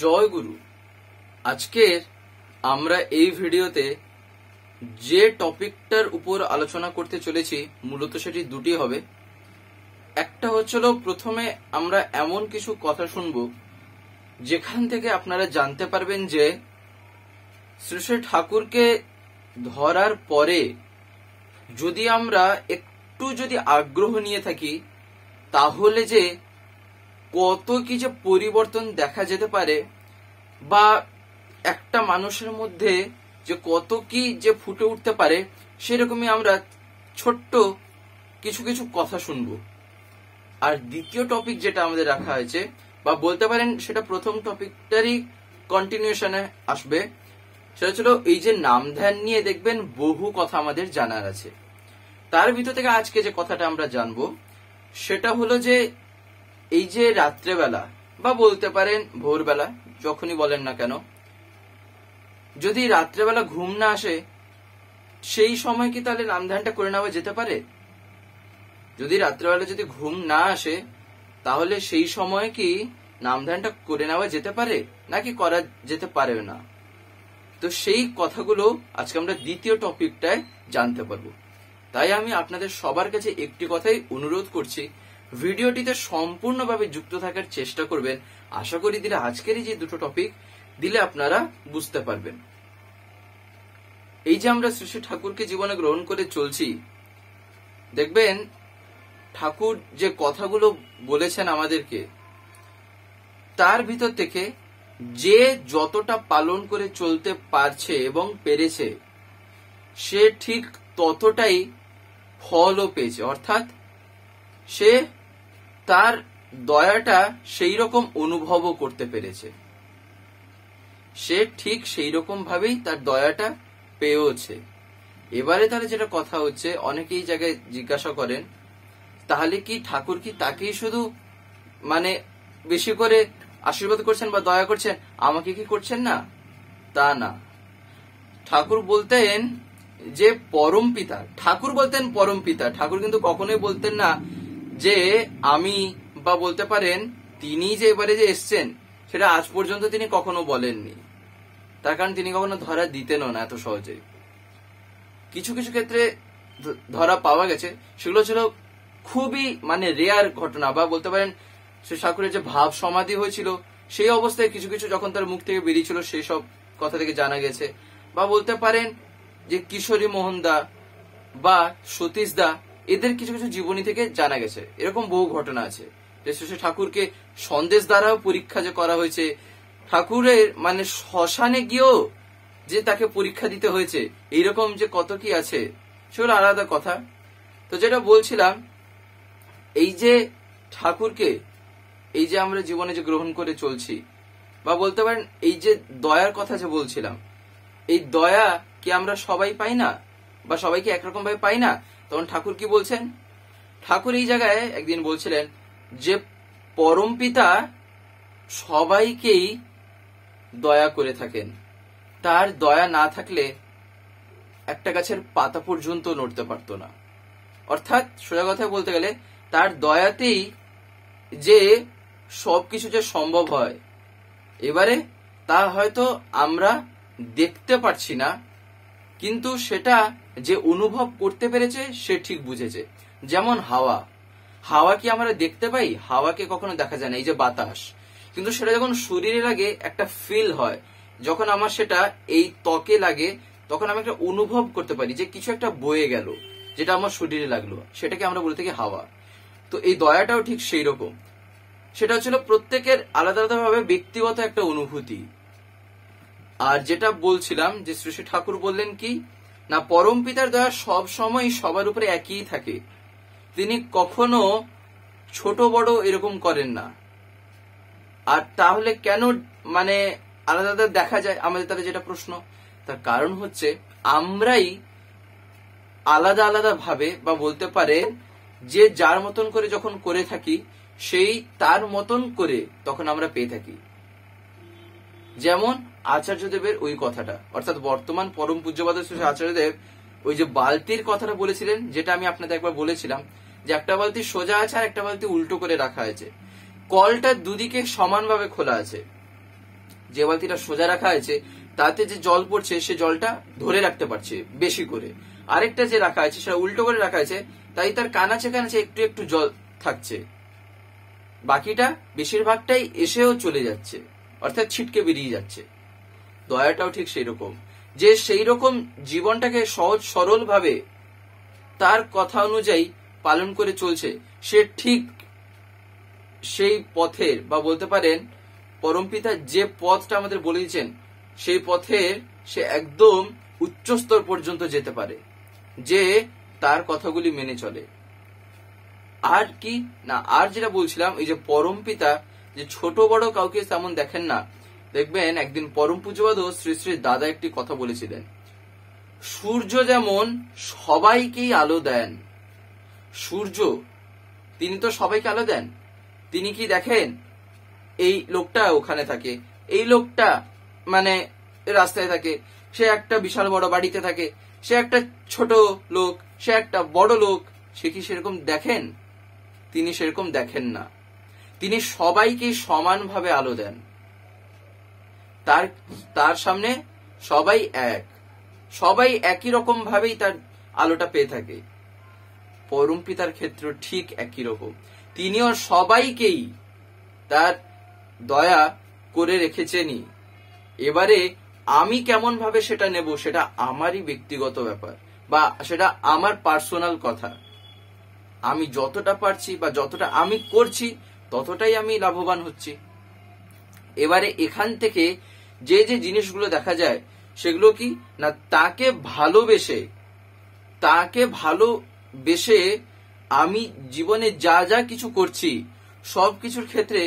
জয় গুরু। আজকের আমরা এই ভিডিওতে যে টপিকটার উপর আলোচনা করতে চলেছি মূলত সেটি দুটি হবে। একটা হচ্ছিল প্রথমে আমরা এমন কিছু কথা শুনব যেখান থেকে আপনারা জানতে পারবেন যে শ্রী শ্রী ঠাকুরকে ধরার পরে যদি আমরা একটু যদি আগ্রহ নিয়ে থাকি তাহলে যে কত কি যে পরিবর্তন দেখা যেতে পারে, বা একটা মানুষের মধ্যে যে কত কি যে ফুটে উঠতে পারে, সেরকমই আমরা ছোট্ট কিছু কিছু কথা শুনবো। আর দ্বিতীয় টপিক যেটা আমাদের রাখা হয়েছে, বা বলতে পারেন সেটা প্রথম টপিকটারই কন্টিনিউশনে আসবে, সেটা ছিল এই যে নাম ধ্যান নিয়ে দেখবেন বহু কথা আমাদের জানার আছে। তার ভিতর থেকে আজকে যে কথাটা আমরা জানবো সেটা হলো যে এই যে রাত্রেবেলা বা বলতে পারেন ভোরবেলা, যখনই বলেন না কেন, যদি রাত্রেবেলা ঘুম না আসে সেই সময় কি তাহলে নাম ধ্যানটা করে নেওয়া যেতে পারে? যদি রাত্রেবেলা যদি ঘুম না আসে তাহলে সেই সময় কি নাম ধ্যানটা করে নেওয়া যেতে পারে নাকি করা যেতে পারে না? তো সেই কথাগুলো আজকে আমরা দ্বিতীয় টপিকটায় জানতে পারবো। তাই আমি আপনাদের সবার কাছে একটি কথাই অনুরোধ করছি, ভিডিওটিতে সম্পূর্ণভাবে যুক্ত থাকার চেষ্টা করবেন। আশা করি দিলে আজকের এই যে দুটো টপিক দিলে আপনারা বুঝতে পারবেন। এই যে আমরা শ্রী শ্রী ঠাকুরকে জীবনে গ্রহণ করে চলছি, দেখবেন ঠাকুর যে কথাগুলো বলেছেন আমাদেরকে তার ভিতর থেকে যে যতটা পালন করে চলতে পারছে এবং পেরেছে সে ঠিক ততটাই ফলও পেয়েছে, অর্থাৎ সে তার দয়াটা সেই রকম অনুভবও করতে পেরেছে, সে ঠিক সেই রকম ভাবেই তার দয়াটা পেয়েছে। এবারে তাহলে যেটা কথা হচ্ছে, অনেকেই জায়গায় জিজ্ঞাসা করেন তাহলে কি ঠাকুর কি তাকেই শুধু মানে বেশি করে আশীর্বাদ করছেন বা দয়া করছেন, আমাকে কি করছেন না? তা না। ঠাকুর বলতেন যে পরম পিতা, ঠাকুর বলতেন পরম পিতা। ঠাকুর কিন্তু কখনোই বলতেন না যে আমি, বা বলতে পারেন তিনি যে এবারে যে এসছেন সেটা আজ পর্যন্ত তিনি কখনো বলেননি। তার কারণ তিনি কখনো ধরা দিতেনও না এত সহজে। কিছু কিছু ক্ষেত্রে ধরা পাওয়া গেছে, সেগুলো ছিল খুবই মানে রেয়ার ঘটনা, বা বলতে পারেন শ্রী ঠাকুরের যে ভাব সমাধি হয়েছিল সেই অবস্থায় কিছু কিছু যখন তার মুখ থেকে বেরিয়েছিল সেই সব কথা থেকে জানা গেছে। বা বলতে পারেন যে কিশোরী মোহন দা বা সতীশ দা, এদের কিছু কিছু জীবনী থেকে জানা গেছে। এরকম বহু ঘটনা আছে যে শ্রী ঠাকুরকে সন্দেশ দ্বারাও পরীক্ষা যে করা হয়েছে, ঠাকুরের মানে শ্মশানে গিয়েও যে তাকে পরীক্ষা দিতে হয়েছে, এইরকম যে কত কি আছে সেগুলো আলাদা কথা। তো যেটা বলছিলাম, এই যে ঠাকুরকে এই যে আমরা জীবনে যে গ্রহণ করে চলছি, বা বলতে পারেন এই যে দয়ার কথা যে বলছিলাম, এই দয়া কি আমরা সবাই পাই না, বা সবাইকে একরকম ভাবে পাই না? তখন ঠাকুর কি বলছেন? ঠাকুর এই জায়গায় একদিন বলছিলেন যে পরম পিতা সবাইকেই দয়া করে থাকেন, তার দয়া না থাকলে একটা গাছের পাতা পর্যন্ত নড়তে পারতো না। অর্থাৎ সোজা কথায় বলতে গেলে তার দয়াতেই যে সবকিছু যে সম্ভব হয়। এবারে তা হয়তো আমরা দেখতে পারছি না, কিন্তু সেটা যে অনুভব করতে পেরেছে সে ঠিক বুঝেছে। যেমন হাওয়া, হাওয়া কি আমরা দেখতে পাই? হাওয়াকে কখনো দেখা যায় না, এই যে বাতাস, কিন্তু সেটা যখন শরীরে লাগে একটা ফিল হয়। যখন আমার সেটা এই ত্বকে লাগে তখন আমি একটা অনুভব করতে পারি যে কিছু একটা বয়ে গেল, যেটা আমার শরীরে লাগলো, সেটাকে আমরা বলে থাকি হাওয়া। তো এই দয়াটাও ঠিক সেই রকম, সেটা হচ্ছিল প্রত্যেকের আলাদা আলাদা ভাবে ব্যক্তিগত একটা অনুভূতি। আর যেটা বলছিলাম যে শ্রী শ্রী ঠাকুর বললেন কি না, পরম পিতার দয়া সব সময় সবার উপরে একই থাকে, তিনি কখনো ছোট বড় এরকম করেন না। আর তাহলে কেন মানে আলাদা আলাদা দেখা যায় আমাদের? তাহলে যেটা প্রশ্ন, তার কারণ হচ্ছে আমরাই আলাদা আলাদা ভাবে, বা বলতে পারে যে যার মতন করে যখন করে থাকি সেই তার মতন করে তখন আমরা পেয়ে থাকি। যেমন আচার্যদেবের ওই কথাটা, অর্থাৎ বর্তমান পরম পূজ্যপাদ শ্রী আচার্যদেব ওই যে বালতির কথাটা বলেছিলেন, যেটা আমি আপনাদের একবার বলেছিলাম যে একটা বালতি সোজা আছে আর একটা বালতি উল্টো করে রাখা আছে, কলটা দুদিকে সমানভাবে খোলা আছে। যে বালতিটা সোজা রাখা আছে তাতে যে জল পড়ছে সে জলটা ধরে রাখতে পারছে বেশি করে, আরেকটা যে রাখা আছে সেটা উল্টো করে রাখা আছে, তাই তার কানাচে কানাচে একটু একটু জল থাকছে, বাকিটা বেশিরভাগটাই এসেও চলে যাচ্ছে, অর্থাৎ ছিটকে বেরিয়ে যাচ্ছে। দয়াটাও ঠিক সেই রকম, যে সেই রকম জীবনটাকে সহজ সরল ভাবে তার কথা অনুযায়ী পালন করে চলছে, সে ঠিক সেই পথের, বা বলতে পারেন পরমপিতা যে পথটা আমাদের বলে দিচ্ছেন সেই পথের সে একদম উচ্চ স্তর পর্যন্ত যেতে পারে, যে তার কথাগুলি মেনে চলে। আর কি না, আর যেটা বলছিলাম, এই যে পরমপিতা যে ছোট বড় কাউকে তেমন দেখেন না। দেখবেন একদিন পরম পূজ্যপাদ শ্রী শ্রী দাদা একটি কথা বলেছিলেন, সূর্য যেমন সবাইকেই আলো দেন, সূর্য তিনি তো সবাইকে আলো দেন, তিনি কি দেখেন এই লোকটা ওখানে থাকে, এই লোকটা মানে রাস্তায় থাকে, সে একটা বিশাল বড় বাড়িতে থাকে, সে একটা ছোট লোক, সে একটা বড় লোক, সে কি সেরকম দেখেন? তিনি সেরকম দেখেন না। তিনি সবাইকে সমানভাবে আলো দেন, তার সামনে সবাই এক, সবাই একই রকম ভাবেই তার আলোটা পেয়ে থাকে। পরম পিতার ক্ষেত্র ঠিক একই রকম, তিনিও সবাইকেই তার দয়া করে রেখেছেনই। এবারে আমি কেমন ভাবে সেটা নেব সেটা আমারই ব্যক্তিগত ব্যাপার, বা সেটা আমার পার্সোনাল কথা। আমি যতটা পারছি বা যতটা আমি করছি ততটাই আমি লাভবান হচ্ছি। এবারে এখান থেকে যে যে জিনিসগুলো দেখা যায় সেগুলো কি না, তাকে ভালোবেসে আমি জীবনে যা যা কিছু করছি সব কিছুর ক্ষেত্রে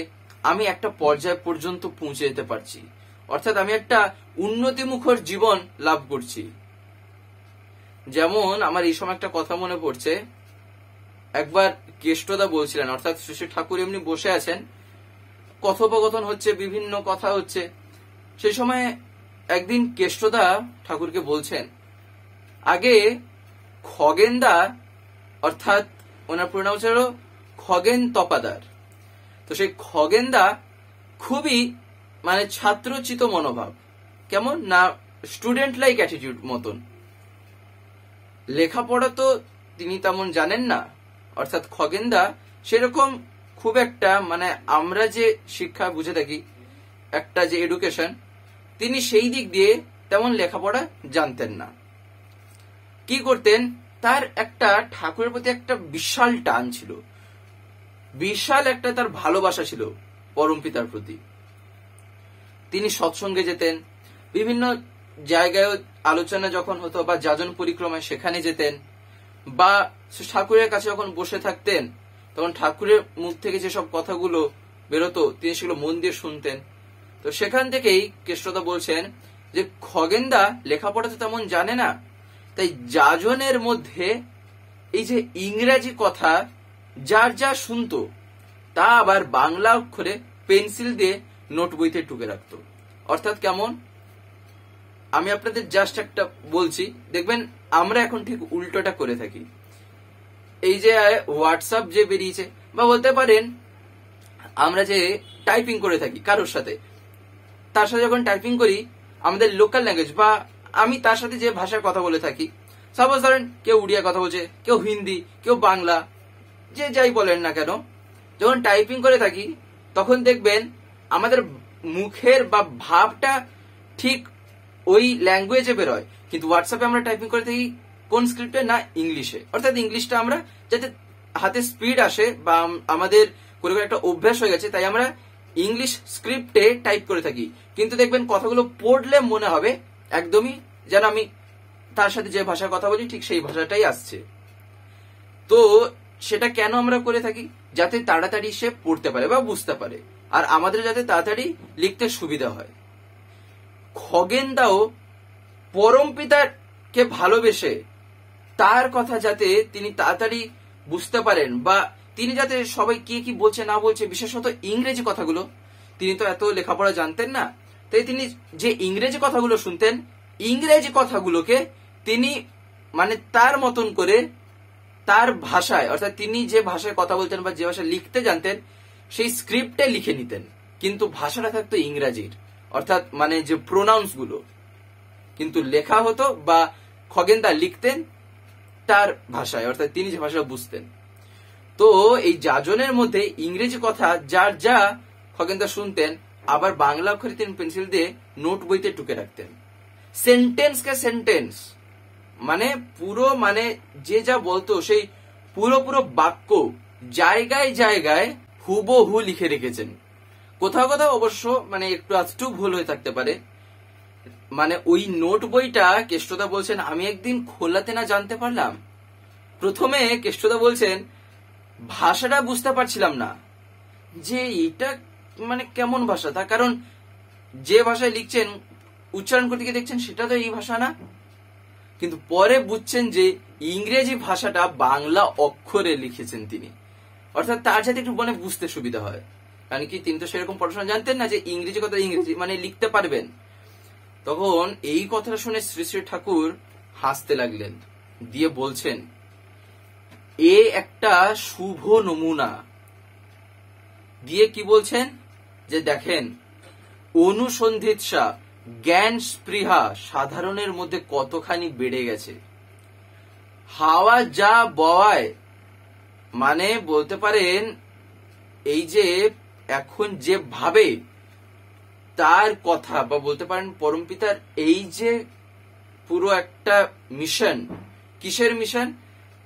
আমি একটা পর্যায় পর্যন্ত পৌঁছে যেতে পারছি, অর্থাৎ আমি একটা উন্নতিমুখর জীবন লাভ করছি। যেমন আমার এই সময় একটা কথা মনে পড়ছে, একবার কেষ্টদা বলছিলেন, অর্থাৎ শ্রী শ্রী ঠাকুর এমনি বসে আছেন, কথোপকথন হচ্ছে, বিভিন্ন কথা হচ্ছে। সেই সময় একদিন কেষ্টদা ঠাকুরকে বলছেন, আগে খগেনদা, অর্থাৎ ওনার প্রণাম ছিল খগেন তপাদার, তো সেই খগেনদা খুবই মানে ছাত্রচিত মনোভাব, কেমন না স্টুডেন্ট লাইক অ্যাটিটিউড মতন। লেখাপড়া তো তিনি তেমন জানেন না, অর্থাৎ খগেনদা সেরকম খুব একটা মানে আমরা যে শিক্ষা বুঝে থাকি একটা যে এডুকেশন, তিনি সেই দিক দিয়ে তেমন লেখাপড়া জানতেন না। কি করতেন, তার একটা ঠাকুরের প্রতি একটা বিশাল টান ছিল, বিশাল একটা তার ভালোবাসা ছিল পরম পিতার প্রতি। তিনি সৎসঙ্গে যেতেন, বিভিন্ন জায়গায় আলোচনা যখন হতো বা যাজন পরিক্রমায় সেখানে যেতেন, বা ঠাকুরের কাছে যখন বসে থাকতেন তখন ঠাকুরের মুখ থেকে যেসব কথাগুলো বেরোতো তিনি সেগুলো মন দিয়ে শুনতেন। তো সেখান থেকেই কেষ্টদা বলছেন যে খগেনদা লেখাপড়া তো তেমন জানে না, তাই যাজনের মধ্যে এই যে ইংরেজি কথা যার যা শুনতো তা আবার বাংলা অক্ষরে পেন্সিল দিয়ে নোট বইতে টুকে রাখতো। অর্থাৎ কেমন, আমি আপনাদের জাস্ট একটা বলছি, দেখবেন আমরা এখন ঠিক উল্টোটা করে থাকি। এই যে হোয়াটসঅ্যাপ যে বেরিয়েছে, বা বলতে পারেন আমরা যে টাইপিং করে থাকি কারোর সাথে, তার সাথে যখন টাইপিং করি আমাদের লোকাল ল্যাঙ্গুয়েজ, বা আমি তার সাথে যে ভাষায় কথা বলে থাকি, সাপোজ ধরেন কেউ উড়িয়া কথা বলছে, কেউ হিন্দি, কেউ বাংলা, যে যাই বলেন না কেন, যখন টাইপিং করে থাকি তখন দেখবেন আমাদের মুখের বা ভাবটা ঠিক ওই ল্যাঙ্গুয়েজে বেরোয়, কিন্তু হোয়াটসঅ্যাপে আমরা টাইপিং করে থাকি কোন স্ক্রিপ্টে না ইংলিশে, অর্থাৎ ইংলিশটা আমরা যাতে হাতে স্পিড আসে বা আমাদের করে একটা অভ্যাস হয়ে গেছে তাই আমরা ইংলিশ স্ক্রিপ্টে টাইপ করে থাকি, কিন্তু দেখবেন কথাগুলো পড়লে মনে হবে একদমই যেন আমি তার সাথে যে ভাষায় কথা বলি ঠিক সেই ভাষাটাই আসছে। তো সেটা কেন আমরা করে থাকি, যাতে তাড়াতাড়ি সে পড়তে পারে বা বুঝতে পারে, আর আমাদের যাতে তাড়াতাড়ি লিখতে সুবিধা হয়। খগেনদাও পরম পিতাকে ভালোবেসে তার কথা যাতে তিনি তাড়াতাড়ি বুঝতে পারেন, বা তিনি যাতে সবাই কে কি বলছে না বলছে, বিশেষত ইংরেজি কথাগুলো, তিনি তো এত লেখাপড়া জানতেন না, তাই তিনি যে ইংরেজি কথাগুলো শুনতেন, ইংরেজি কথাগুলোকে তিনি মানে তার মতন করে তার ভাষায়, অর্থাৎ তিনি যে ভাষায় কথা বলতেন বা যে ভাষায় লিখতে জানতেন সেই স্ক্রিপ্টে লিখে নিতেন, কিন্তু ভাষাটা থাকতো ইংরাজির, অর্থাৎ মানে যে প্রোনাউন্স গুলো, কিন্তু লেখা হতো বা খগেনদা লিখতেন তার ভাষায়, অর্থাৎ তিনি যে ভাষা বুঝতেন। তো এই যাজনের মধ্যে ইংরেজি কথা যার যা খগেনদা শুনতেন, আবার বাংলা অক্ষরে তিনি পেন্সিল দিয়ে নোট বইতে টুকে রাখতেন। সেন্টেন্স কে সেন্টেন্স মানে পুরো মানে যে যা বলতো সেই পুরো পুরো বাক্য জায়গায় জায়গায় হুবহু লিখে রেখেছেন। কোথাও কোথাও অবশ্য মানে একটু আধটু ভুল হয়ে থাকতে পারে। মানে ওই নোট বইটা কেষ্টদা বলছেন আমি একদিন খোলাতে না জানতে পারলাম। প্রথমে কেষ্টদা বলছেন ভাষাটা বুঝতে পারছিলাম না যে এটা মানে কেমন ভাষা, তার কারণ যে ভাষায় লিখছেন উচ্চারণ করতে গিয়ে দেখছেন সেটা তো এই ভাষা না। কিন্তু পরে বুঝছেন যে ইংরেজি ভাষাটা বাংলা অক্ষরে লিখেছেন তিনি, অর্থাৎ তার যাতে একটু মানে বুঝতে সুবিধা হয়। কারণ কি তিনি তো সেরকম পড়াশোনা জানতেন না যে ইংরেজি কথা ইংরেজি মানে লিখতে পারবেন। তখন এই কথাটা শুনে শ্রী শ্রী ঠাকুর হাসতে লাগলেন, দিয়ে বলছেন এ একটা শুভ নমুনা। দিয়ে কি বলছেন যে দেখেন অনুসন্ধিৎসা জ্ঞান স্পৃহা সাধারণের মধ্যে কতখানি বেড়ে গেছে। হাওয়া যা বওয়ায় মানে বলতে পারেন এই যে এখন যে ভাবে তার কথা বা বলতে পারেন পরমপিতার এই যে পুরো একটা মিশন, কিসের মিশন?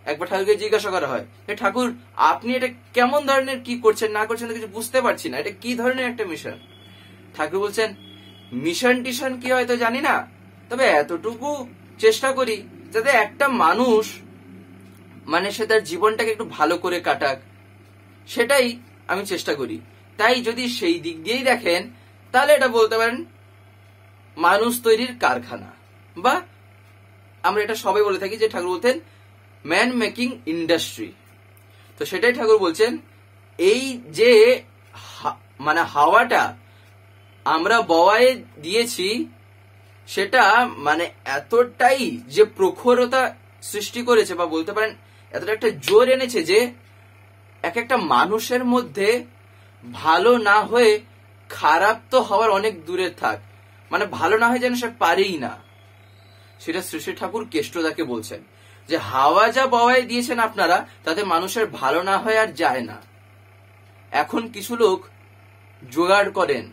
একবার ঠাকুরকে জিজ্ঞাসা করা হয় ঠাকুর আপনি এটা কেমন ধরনের কি করছেন না করছেন কিছু বুঝতে পারছি না, এটা কি ধরনের একটা মিশন? ঠাকুর বলছেন মিশন টিশন কি হয়তো জানি না, তবে এতটুকু চেষ্টা করি যাতে একটা মানুষ মানে সে তার জীবনটাকে একটু ভালো করে কাটাক, সেটাই আমি চেষ্টা করি। তাই যদি সেই দিক দিয়েই দেখেন তাহলে এটা বলতে পারেন মানুষ তৈরির কারখানা, বা আমরা এটা সবাই বলে থাকি যে ঠাকুর বলতেন ম্যান মেকিং ইন্ডাস্ট্রি। তো সেটাই ঠাকুর বলছেন এই যে মানে হাওয়াটা আমরা বওয়ায় দিয়েছি সেটা মানে এতটাই যে প্রখরতা সৃষ্টি করেছে বা বলতে পারেন এতটা একটা জোর এনেছে যে এক একটা মানুষের মধ্যে ভালো না হয়ে খারাপ তো হওয়ার অনেক দূরে থাক, মানে ভালো না হয়ে যেন সে পারেই না। সেটা শ্রী শ্রী ঠাকুর কেষ্টদাকে বলছেন যে হাওয়া যা বওয়ায় দিয়েছেন আপনারা তাতে মানুষের ভালো না হয় আর যায় না। এখন কিছু লোক জোগাড় করেন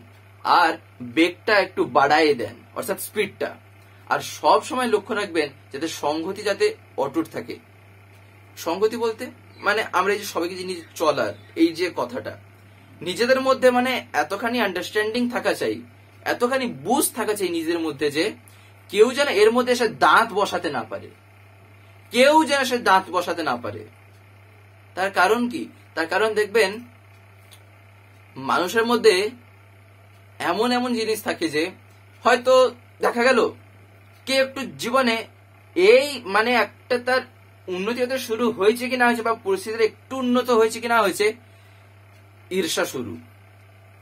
আর বেগটা একটু বাড়ায় দেন, অর্থাৎ স্পিডটা, আর সব সময় লক্ষ্য রাখবেন যাতে সংহতি যাতে অটুট থাকে। সংহতি বলতে মানে আমরা এই যে সবাইকে জিনিস চলার এই যে কথাটা, নিজেদের মধ্যে মানে এতখানি আন্ডারস্ট্যান্ডিং থাকা চাই, এতখানি বুঝ থাকা চাই নিজের মধ্যে যে কেউ যেন এর মধ্যে এসে দাঁত বসাতে না পারে, কেউ যেন সে দাঁত বসাতে না পারে। তার কারণ কি? তার কারণ দেখবেন মানুষের মধ্যে এমন এমন জিনিস থাকে যে হয়তো দেখা গেল কে একটু জীবনে এই মানে একটা তার উন্নতি হতে শুরু হয়েছে কিনা হয়েছে বা পরিস্থিতির একটু উন্নত হয়েছে কিনা হয়েছে, ঈর্ষা শুরু,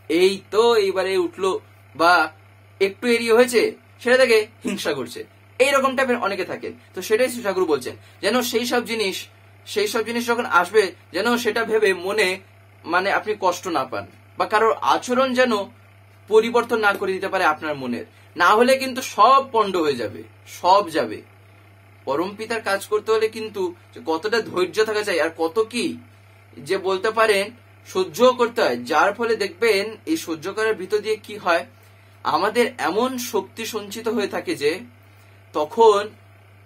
এই তো এইবারে উঠলো বা একটু এরিয়ে হয়েছে সেটা থেকে হিংসা করছে, এইরকম টাইপের অনেকে থাকে। তো সেটাই শ্রী ঠাকুর বলছেন যেন সেই সব জিনিস যখন আসবে যেন সেটা ভেবে মনে মানে আপনি কষ্ট না পান বা কারোর আচরণ যেন পরিবর্তন না করে দিতে পারে আপনার মনের, না হলে কিন্তু সব পণ্ড হয়ে যাবে, সব যাবে। পরম পিতার কাজ করতে হলে কিন্তু কতটা ধৈর্য থাকা চাই আর কত কি যে বলতে পারেন সহ্য করতে হয়, যার ফলে দেখবেন এই সহ্য করার ভিতর দিয়ে কি হয় আমাদের এমন শক্তি সঞ্চিত হয়ে থাকে যে তখন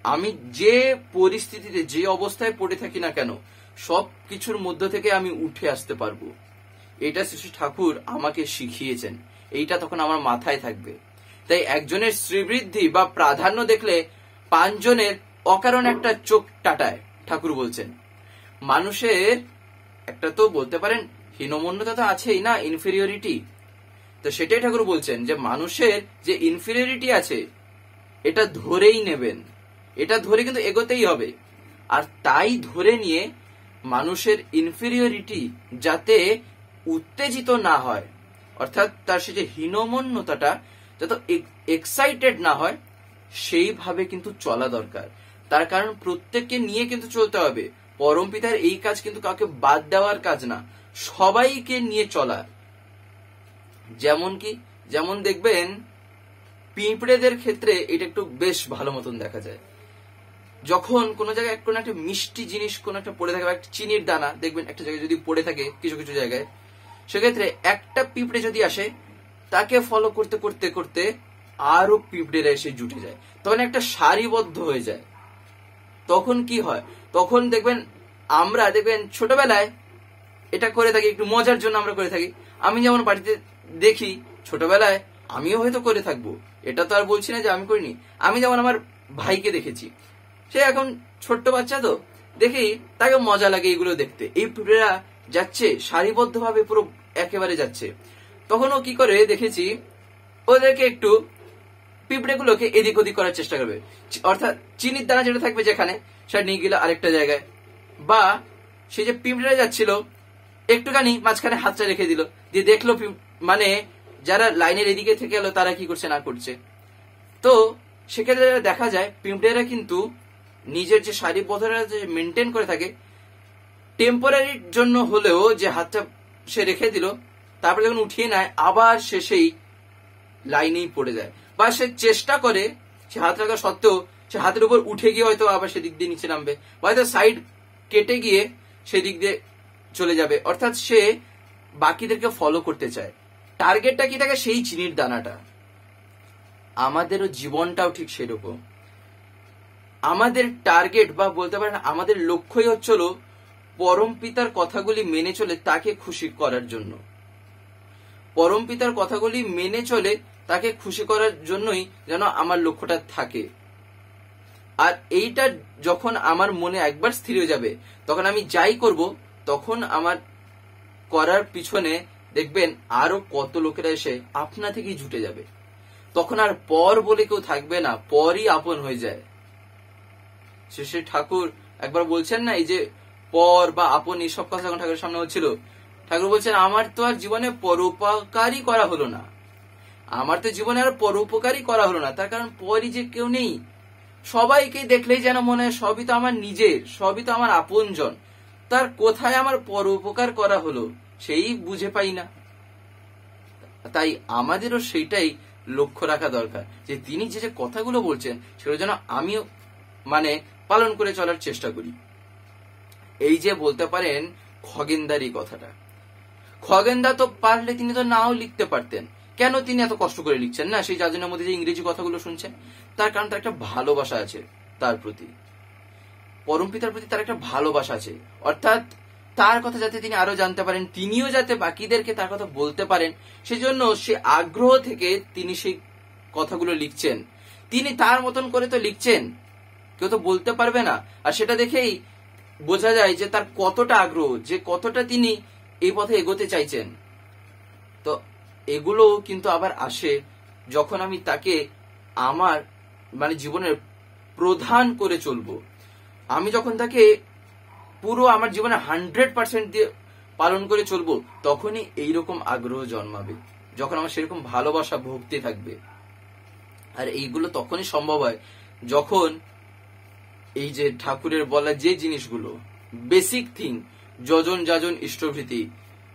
আমি যে পরিস্থিতিতে যে অবস্থায় পড়ে থাকি না কেন সব কিছুর মধ্য থেকে আমি উঠে আসতে পারবো। এটা শ্রী ঠাকুর আমাকে শিখিয়েছেন, এইটা তখন আমার মাথায় থাকবে। তাই একজনের শ্রীবৃদ্ধি বা প্রাধান্য দেখলে 5 জনের অকারণ একটা চোখ টাটায়। ঠাকুর বলছেন মানুষের একটা তো বলতে পারেন হীনমন্যতা তো আছেই না, ইনফেরিয়রিটি। তো সেটাই ঠাকুর বলছেন যে মানুষের যে ইনফেরিয়রিটি আছে এটা ধরেই নেবেন, এটা ধরে কিন্তু এগোতেই হবে। আর তাই ধরে নিয়ে মানুষের ইনফেরিয়রিটি যাতে উত্তেজিত না হয়, অর্থাৎ তার সে যে হীনমন্যতাটা যত এক্সাইটেড না হয় সেইভাবে কিন্তু চলা দরকার। তার কারণ প্রত্যেককে নিয়ে কিন্তু চলতে হবে। পরম পিতার এই কাজ কিন্তু কাউকে বাদ দেওয়ার কাজ না, সবাইকে নিয়ে চলা। যেমন কি যেমন দেখবেন পিঁপড়েদের ক্ষেত্রে এটা একটু বেশ ভালো মতন দেখা যায়। যখন কোনো জায়গায় কোনো একটা মিষ্টি জিনিস কোনো একটা পড়ে থাকে বা একটা চিনির দানা দেখবেন একটা জায়গায় যদি পড়ে থাকে কিছু কিছু জায়গায়, সেক্ষেত্রে একটা পিঁপড়ে যদি আসে তাকে ফলো করতে করতে করতে আরো পিঁপড়েরা এসে জুটে যায়, তখন একটা সারিবদ্ধ হয়ে যায়। তখন কি হয়, তখন দেখবেন আমরা দেখবেন ছোটবেলায় এটা করে থাকি, একটু মজার জন্য আমরা করে থাকি। আমি যেমন বাড়িতে দেখি ছোটবেলায়, আমিও হয়তো করে থাকবো, এটা তো আর বলছি না যে আমি করিনি। আমি যেমন আমার ভাইকে দেখেছি, সে এখন ছোট্ট বাচ্চা, তো দেখি তাকে মজা লাগে এগুলো দেখতে। এই পিঁপড়েরা যাচ্ছে সারিবদ্ধ ভাবে, পুরো একেবারে যাচ্ছে। তখন ও কি করে দেখেছি, ওদেরকে একটু পিঁপড়েগুলোকে এদিক ওদিক করার চেষ্টা করবে, অর্থাৎ চিনির দানা যেটা থাকবে যেখানে, সেটা নিয়ে গেল আরেকটা জায়গায়, বা সে যে পিঁপড়েরা যাচ্ছিল একটুখানি মাঝখানে হাতটা রেখে দিল, দিয়ে দেখলো মানে যারা লাইনের এদিকে থেকে এলো তারা কি করছে না করছে। তো সেক্ষেত্রে দেখা যায় পিঁপড়েরা কিন্তু নিজের যে সারিবদ্ধতা যে মেনটেন করে থাকে, টেম্পোরারির জন্য হলেও যে হাতটা সে রেখে দিল, তারপরে যখন উঠিয়ে নেয় আবার সে সেই লাইনেই পড়ে যায়, বা সে চেষ্টা করে সে হাত রাখা সত্ত্বেও সে হাতের উপর উঠে গিয়ে হয়তো আবার সেদিক দিয়ে নিচে নামবে, বা হয়তো সাইড কেটে গিয়ে সেদিক দিয়ে চলে যাবে। অর্থাৎ সে বাকিদেরকে ফলো করতে চায়, টার্গেটটা কি থাকে, সেই চিনির দানাটা। আমাদেরও জীবনটাও ঠিক সেরকম। আমাদের টার্গেট বা বলতে পারেন আমাদের লক্ষ্যই হচ্ছিল পরম পিতার কথাগুলি মেনে চলে তাকে খুশি করার জন্য। পরম পিতার কথাগুলি মেনে চলে তাকে খুশি করার জন্যই যেন আমার লক্ষ্যটা থাকে। আর এইটা যখন আমার মনে একবার স্থির হয়ে যাবে, তখন আমি যাই করব, তখন আমার করার পিছনে দেখবেন আরো কত লোকেরা এসে আপনা থেকেই জুটে যাবে। তখন আর পর বলে কেউ থাকবে না, পরই আপন হয়ে যায়। শ্রী ঠাকুর একবার বলছেন না, এই যে পর বা আপন এইসব কথা যখন ঠাকুরের সামনে হচ্ছিল, ঠাকুর বলছেন আমার তো আর জীবনে পরোপকারই করা হলো না, আমার তো জীবনে আর পরোপকারই করা হলো না। তার কারণ পরই যে কেউ নেই, সবাইকে দেখলেই যেন মনে হয় সবই তো আমার নিজের, সবই তো আমার আপনজন, তার কোথায় আমার পরোপকার করা হলো সেই বুঝে পাই না। তাই আমাদেরও সেইটাই লক্ষ্য রাখা দরকার, যে তিনি যে যে কথাগুলো বলছেন সেগুলো যেন আমিও মানে পালন করে চলার চেষ্টা করি। এই যে বলতে পারেন খগেনদার এই কথাটা, খগেনদা তো পারলে তিনি তো নাও লিখতে পারতেন, কেন তিনি এত কষ্ট করে লিখছেন না সেই যাজনের মধ্যে যে ইংরেজি কথাগুলো শুনছেন? তার কারণ তার একটা ভালোবাসা আছে তার প্রতি, পরম পিতার প্রতি তার একটা ভালোবাসা আছে। অর্থাৎ তার কথা যাতে তিনি আরো জানতে পারেন, তিনিও যাতে বাকিদেরকে তার কথা বলতে পারেন, সেজন্য সে আগ্রহ থেকে তিনি সেই কথাগুলো লিখছেন। তিনি তার মতন করে তো লিখছেন, কেউ তো বলতে পারবে না। আর সেটা দেখেই বোঝা যায় যে তার কতটা আগ্রহ, যে কতটা তিনি এই পথে এগোতে চাইছেন। তো এগুলো কিন্তু আবার আসে যখন আমি তাকে আমার মানে জীবনের প্রধান করে চলবো, আমি যখন তাকে পুরো আমার জীবনে 100% দিয়ে পালন করে চলবো, তখনই এইরকম আগ্রহ জন্মাবে, যখন আমার সেরকম ভালোবাসা ভক্তি থাকবে। আর এইগুলো তখনই সম্ভব হয় যখন এই যে ঠাকুরের বলা যে জিনিসগুলো বেসিক থিং, যজন যাজন ইষ্টভৃতি,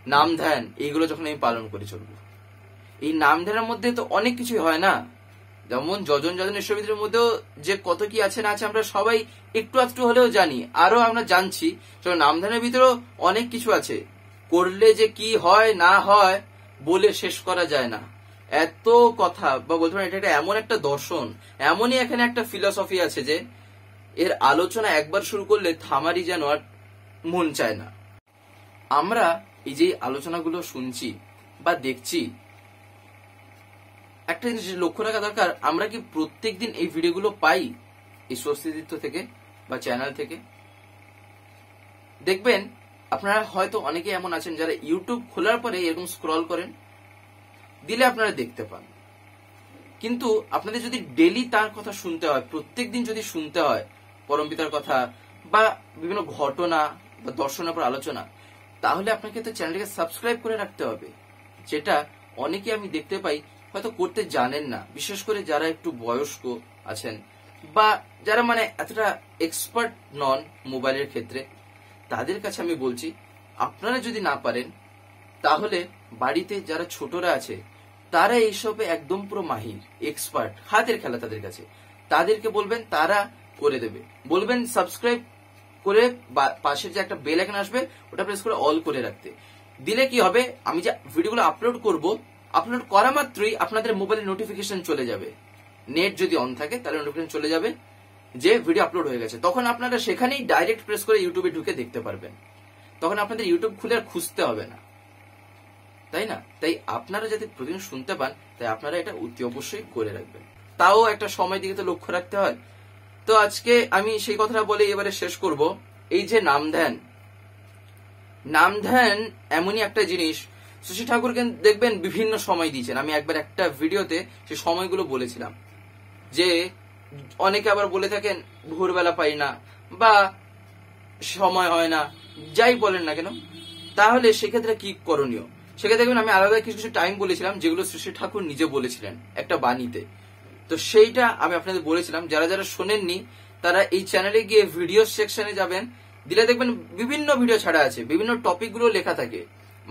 নাম ধ্যান, এইগুলো যখন আমি পালন করে চলবো। এই নাম ধ্যানের মধ্যে তো অনেক কিছুই হয় না, যেমন যজন যাজন ইষ্টভৃতির মধ্যেও যে কত কি আছে না আছে আমরা সবাই একটু আধটু হলেও জানি, আরো আমরা জানছি। নাম ধ্যানের ভিতরেও অনেক কিছু আছে, করলে যে কি হয় না হয় বলে শেষ করা যায় না, এত কথা। বা বলতে পারেন এটা এমন একটা দর্শন, এমনই এখানে একটা ফিলসফি আছে যে এর আলোচনা একবার শুরু করলে থামারই যেন আর মন চায় না। আমরা এই যে আলোচনাগুলো শুনছি বা দেখছি, একটা জিনিস লক্ষ্য রাখা দরকার, আমরা কি প্রত্যেকদিন এই ভিডিওগুলো পাই এই স্বস্তিতীর্থ থেকে বা চ্যানেল থেকে? দেখবেন আপনারা হয়তো অনেকে এমন আছেন যারা ইউটিউব খোলার পরে এরকম স্ক্রল করেন, দিলে আপনারা দেখতে পান। কিন্তু আপনাদের যদি ডেলি তার কথা শুনতে হয়, প্রত্যেকদিন যদি শুনতে হয় পরম পিতার কথা বা বিভিন্ন ঘটনা বা দর্শনের উপর আলোচনা, তাহলে আপনাকে তো চ্যানেলটাকে সাবস্ক্রাইব করে রাখতে হবে, যেটা অনেকে আমি দেখতে পাই হয়তো করতে জানেন না। বিশেষ করে যারা একটু বয়স্ক আছেন বা যারা মানে এতটা এক্সপার্ট নন মোবাইলের ক্ষেত্রে, তাদের কাছে আমি বলছি আপনারা যদি না পারেন তাহলে বাড়িতে যারা ছোটরা আছে তারা এইসবে একদম পুরো মাহির, এক্সপার্ট, হাতের খেলা তাদের কাছে। তাদেরকে বলবেন, তারা করে দেবে। বলবেন সাবস্ক্রাইব করে পাশের যে একটা বেল আইকন আসবে ওটা প্রেস করে অল করে রাখতে। দিলে কি হবে, আমি যে ভিডিওগুলো আপলোড করব, আপলোড করা মাত্রই আপনাদের মোবাইলে নোটিফিকেশন চলে যাবে। নেট যদি অন থাকে তাহলে নোটিফিকেশন চলে যাবে যে ভিডিও আপলোড হয়ে গেছে। তখন আপনারা সেখানেই ডাইরেক্ট প্রেস করে ইউটিউবে ঢুকে দেখতে পারবেন। তখন আপনাদের ইউটিউব খুলে আর খুঁজতে হবে না, তাই না? তাই আপনারা যাতে প্রতিদিন শুনতে পান, তাই আপনারা এটা অতি অবশ্যই করে রাখবেন। তাও একটা সময় দিকে তো লক্ষ্য রাখতে হয়। তো আজকে আমি সেই কথাটা বলে এবারে শেষ করব। এই যে নাম ধ্যান, নাম ধ্যান এমনই একটা জিনিস, শশী ঠাকুর দেখবেন বিভিন্ন সময় দিয়েছেন। আমি একবার একটা ভিডিওতে সেই সময়গুলো বলেছিলাম, যে অনেকে আবার বলে থাকেন ভোরবেলা পাই না বা সময় হয় না, যাই বলেন না কেন, তাহলে সেক্ষেত্রে কি করণীয়? সেক্ষেত্রে দেখবেন আমি আলাদা কিছু কিছু টাইম বলেছিলাম, যেগুলো শশী ঠাকুর নিজে বলেছিলেন একটা বাণীতে। তো সেইটা আমি আপনাদের বলেছিলাম। যারা যারা শোনেননি তারা এই চ্যানেলে গিয়ে ভিডিও সেকশনে যাবেন, দিলে দেখবেন বিভিন্ন ভিডিও ছাড়া আছে, বিভিন্ন টপিক গুলো লেখা থাকে,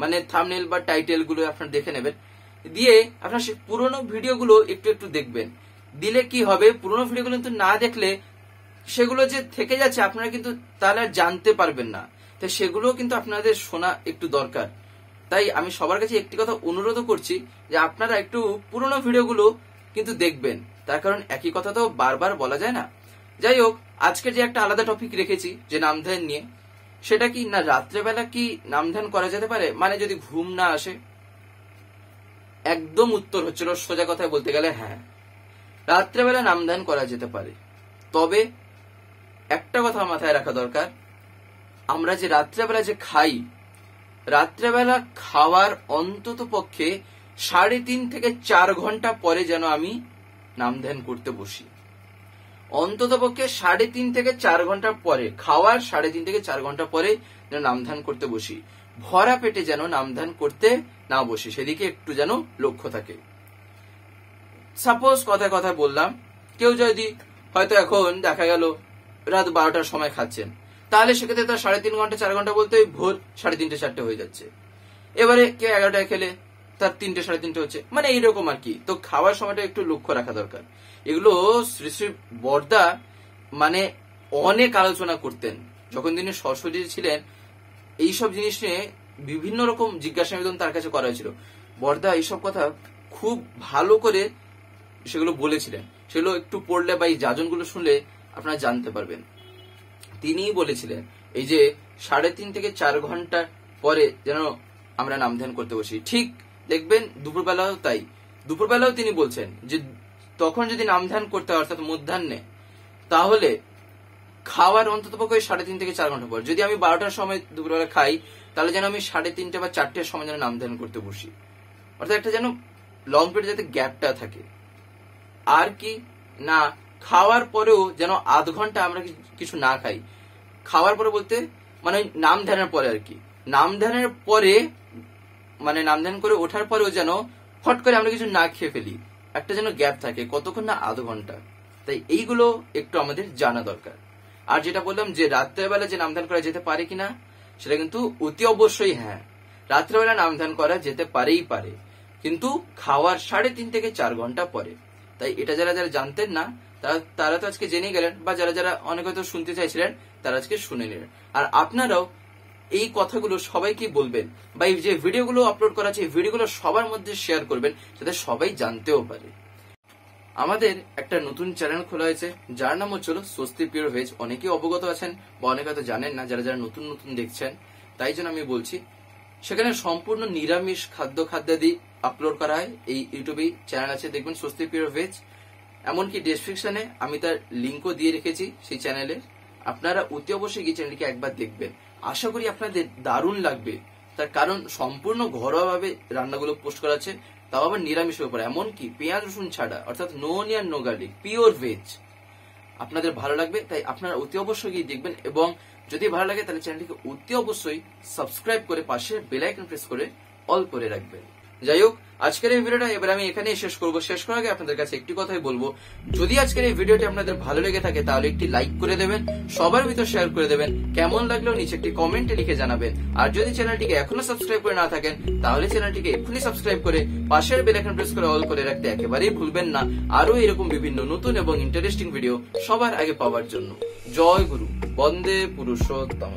মানে থাম্বনেল বা টাইটেল গুলো আপনারা দেখে নেবেন। দিয়ে আপনার সেই পুরোনো ভিডিও গুলো একটু একটু দেখবেন। দিলে কি হবে, পুরোনো ভিডিও গুলো কিন্তু না দেখলে সেগুলো যে থেকে যাচ্ছে আপনারা কিন্তু তাহলে আর জানতে পারবেন না। তাই সেগুলো কিন্তু আপনাদের শোনা একটু দরকার। তাই আমি সবার কাছে একটি কথা অনুরোধ করছি, যে আপনারা একটু পুরোনো ভিডিওগুলো কিন্তু দেখবেন। তার কারণ একই কথা তো বারবার বলা যায় না। যাই হোক, আজকে যে একটা আলাদা টপিক রেখেছি যে নাম ধ্যান নিয়ে, সেটা কি না রাত্রেবেলা কি নাম ধ্যান করা যেতে পারে, মানে যদি ঘুম না আসে? একদম উত্তর হচ্ছিল সোজা কথায় বলতে গেলে হ্যাঁ, রাত্রেবেলা নাম ধ্যান করা যেতে পারে। তবে একটা কথা মাথায় রাখা দরকার, আমরা যে রাত্রেবেলা যে খাই, রাত্রেবেলা খাওয়ার অন্তত পক্ষে 3.5 থেকে 4 ঘন্টা পরে যেন আমি নাম ধ্যান করতে বসি। অন্তত পক্ষে 3.5 থেকে 4 ঘন্টা পরে, খাওয়ার 3.5 থেকে 4 ঘন্টা পরে যেন নাম ধ্যান করতে বসি। ভরা পেটে যেন নাম ধ্যান করতে না বসি, সেদিকে একটু যেন লক্ষ্য থাকে। সাপোজ কথায় কথায় বললাম, কেউ যদি হয়তো এখন দেখা গেল রাত 12টার সময় খাচ্ছেন, তাহলে সেক্ষেত্রে তার 3.5 ঘন্টা 4 ঘন্টা বলতে ভোর 3:30 4টে হয়ে যাচ্ছে। এবারে কেউ 11টায় খেলে তার 3টে 3:30 হচ্ছে, মানে এইরকম আর কি। তো খাওয়ার সময়টা একটু লক্ষ্য রাখা দরকার। এগুলো শ্রী শ্রী বর্দা মানে অনেক আলোচনা করতেন যখন তিনি সরস্বতী ছিলেন। এইসব জিনিস নিয়ে বিভিন্ন রকম জিজ্ঞাসা নিবেদন তার কাছে করা হয়েছিল। বর্দা এইসব কথা খুব ভালো করে সেগুলো বলেছিলেন। সেগুলো একটু পড়লে বা এই যাজনগুলো শুনলে আপনারা জানতে পারবেন। তিনিই বলেছিলেন এই যে 3.5 থেকে 4 ঘন্টা পরে যেন আমরা নাম ধ্যান করতে বসি। ঠিক দেখবেন দুপুরবেলাও তাই। দুপুরবেলাও তিনি বলছেন যে তখন যদি নাম ধ্যান করতে হয়, অর্থাৎ মধ্যাহ্নে, তাহলে খাওয়ার অন্তত পক্ষে 3.5 থেকে 4 ঘন্টা পর। যদি আমি 12টার সময় দুপুরবেলা খাই, তাহলে যেন আমি 3:30 বা 4টের সময় যেন নাম ধ্যান করতে বসি। অর্থাৎ একটা যেন লং পিরিয়ড যাতে গ্যাপটা থাকে। আর কি না, খাওয়ার পরেও যেন আধ ঘন্টা আমরা কিছু না খাই। খাওয়ার পরে বলতে মানে নাম ধ্যানের পরে আর কি। নাম ধ্যানের পরে মানে নাম ধ্যান করে ওঠার পরেও যেন ফট করে আমরা কিছু না খেয়ে ফেলি, একটা যেন গ্যাপ থাকে, কতক্ষণ না, আধ ঘন্টা। তাই এইগুলো একটু আমাদের জানা দরকার। আর যেটা বললাম যে রাত্রেবেলা যে নাম ধ্যান করা যেতে পারে কিনা, সেটা কিন্তু অতি অবশ্যই হ্যাঁ, রাত্রেবেলা নাম ধ্যান করা যেতে পারেই পারে, কিন্তু খাওয়ার 3.5 থেকে 4 ঘন্টা পরে। তাই এটা যারা যারা জানতেন না তারা তো আজকে জেনে গেলেন, বা যারা যারা অনেক হয়তো শুনতে চাইছিলেন তারা আজকে শুনে নিলেন। আর আপনারাও এই কথাগুলো সবাইকে বলবেন, বা এই যে ভিডিওগুলো আপলোড করা আছে এই ভিডিওগুলো সবার মধ্যে শেয়ার করবেন, যাতে সবাই জানতেও পারে। আমাদের একটা নতুন চ্যানেল খোলা হয়েছে, যার নাম হচ্ছিল স্বস্তি পিওর ভেজ। অনেকেই অবগত আছেন বা অনেকে হয়তো জানেন না, যারা যারা নতুন নতুন দেখছেন, তাই জন্য আমি বলছি। সেখানে সম্পূর্ণ নিরামিষ খাদ্যাদি আপলোড করা হয়। এই ইউটিউবে চ্যানেল আছে, দেখবেন স্বস্তি পিওর ভেজ। এমনকি ডেসক্রিপশনে আমি তার লিঙ্কও দিয়ে রেখেছি সেই চ্যানেলে। আপনারা অতি অবশ্যই এই চ্যানেলটিকে একবার দেখবেন। আশা করি আপনাদের দারুণ লাগবে, তার কারণ সম্পূর্ণ ঘরোয়াভাবে রান্নাগুলো পোস্ট করা আছে, তাও আবার নিরামিষের উপর, এমনকি পেঁয়াজ রসুন ছাড়া, অর্থাৎ no onion no garlic, pure veg. আপনাদের ভালো লাগবে, তাই আপনারা অতি অবশ্যই গিয়ে দেখবেন। এবং যদি ভালো লাগে তাহলে চ্যানেলটিকে অতি অবশ্যই সাবস্ক্রাইব করে পাশে বেল আইকন প্রেস করে অল করে রাখবেন। যাই হোক, আজকের এই ভিডিওটা এবার আমি এখানেই শেষ করব। শেষ করার আগে আপনাদের কাছে একটি কথাই বলবো, যদি আজকের এই ভিডিওটি আপনাদের ভালো লেগে থাকে তাহলে একটি লাইক করে দেবেন, সবার ভিতর শেয়ার করে দেবেন, কেমন লাগলো নিচে একটি কমেন্টে লিখে জানাবেন। আর যদি চ্যানেলটিকে এখনো সাবস্ক্রাইব করে না থাকেন তাহলে চ্যানেলটিকে এক্ষুনি সাবস্ক্রাইব করে পাশের বেল আইকন প্রেস করে অল করে রাখতে একেবারেই ভুলবেন না, আরো এরকম বিভিন্ন নতুন এবং ইন্টারেস্টিং ভিডিও সবার আগে পাওয়ার জন্য। জয় গুরু, বন্দে পুরুষোত্তম।